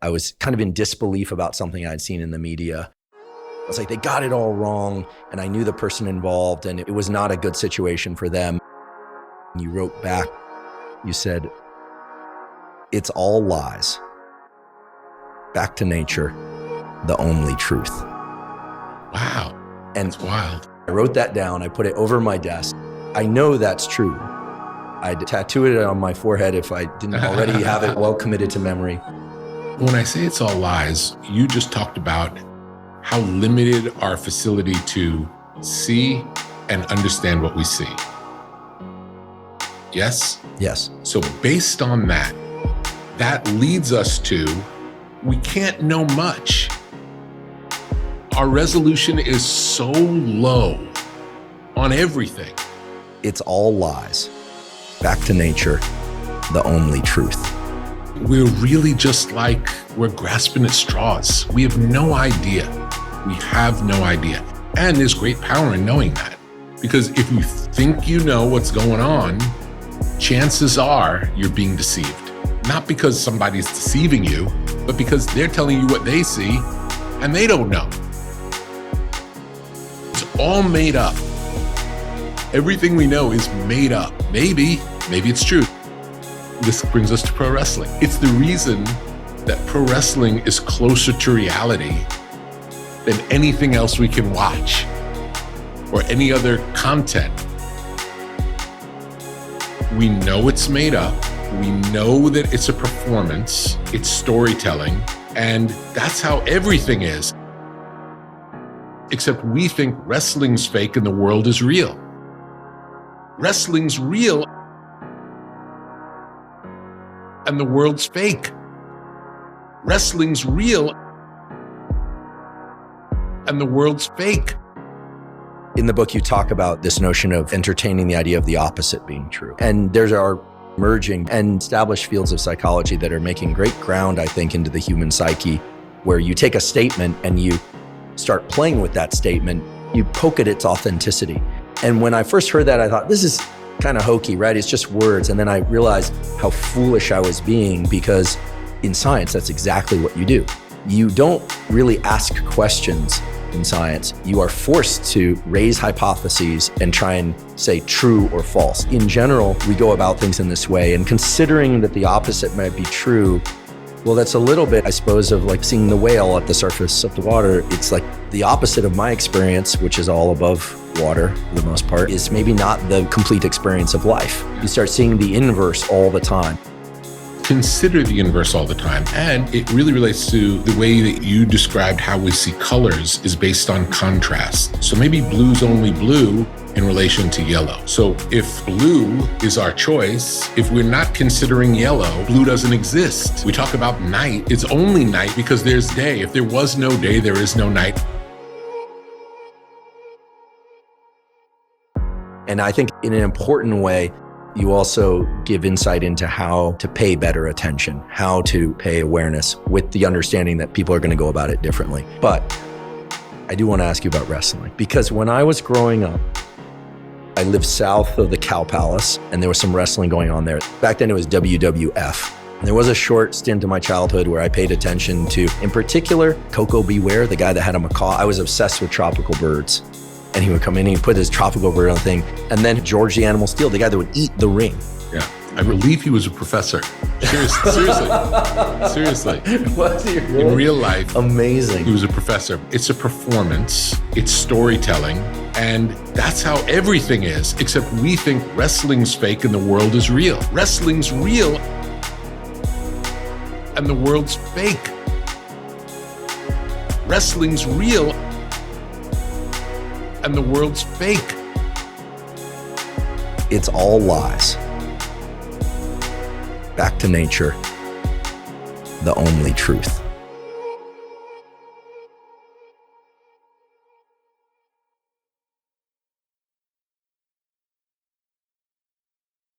I was kind of in disbelief about something I'd seen in the media. I was like, they got it all wrong, and I knew the person involved, and it was not a good situation for them. And you wrote back, you said, "It's all lies. Back to nature, the only truth." Wow, and that's wild. I wrote that down, I put it over my desk. I know that's true. I'd tattoo it on my forehead if I didn't already have it well committed to memory. When I say it's all lies, you just talked about how limited our facility to see and understand what we see. Yes? Yes. So based on that, that leads us to, we can't know much. Our resolution is so low on everything. It's all lies. Back to nature, the only truth. We're really just like we're grasping at straws. We have no idea. We have no idea. And there's great power in knowing that. Because if you think you know what's going on, chances are you're being deceived. Not because somebody's deceiving you, but because they're telling you what they see and they don't know. It's all made up. Everything we know is made up. Maybe it's true. This brings us to pro wrestling. It's the reason that pro wrestling is closer to reality than anything else we can watch or any other content. We know it's made up. We know that it's a performance. It's storytelling. And that's how everything is. Except we think wrestling's fake and the world is real. Wrestling's real and the world's fake. Wrestling's real and the world's fake. In the book, you talk about this notion of entertaining the idea of the opposite being true. And there's our emerging and established fields of psychology that are making great ground, I think, into the human psyche, where you take a statement and you start playing with that statement, you poke at its authenticity. And when I first heard that, I thought, this is kind of hokey, right? It's just words. And then I realized how foolish I was being, because in science, that's exactly what you do. You don't really ask questions in science. You are forced to raise hypotheses and try and say true or false. In general, we go about things in this way, and considering that the opposite might be true, well, that's a little bit, I suppose, of like seeing the whale at the surface of the water. It's like the opposite of my experience, which is all above water for the most part, is maybe not the complete experience of life. You start seeing the inverse all the time. Consider the inverse all the time. And it really relates to the way that you described how we see colors is based on contrast. So maybe blue's only blue in relation to yellow. So if blue is our choice, if we're not considering yellow, blue doesn't exist. We talk about night. It's only night because there's day. If there was no day, there is no night. And I think in an important way, you also give insight into how to pay better attention, how to pay awareness with the understanding that people are going to go about it differently. But I do want to ask you about wrestling, because when I was growing up, I lived south of the Cow Palace, and there was some wrestling going on there. Back then it was WWF. And there was a short stint in my childhood where I paid attention to, in particular, Coco Beware, the guy that had a macaw. I was obsessed with tropical birds. And he would come in and he'd put his tropical bird on the thing. And then George the Animal Steel, the guy that would eat the ring. Yeah, I believe he was a professor. Seriously. Was he really? In real life. Amazing. He was a professor. It's a performance. It's storytelling. And that's how everything is, except we think wrestling's fake and the world is real. Wrestling's real and the world's fake. Wrestling's real and the world's fake. It's all lies. Back to nature, the only truth.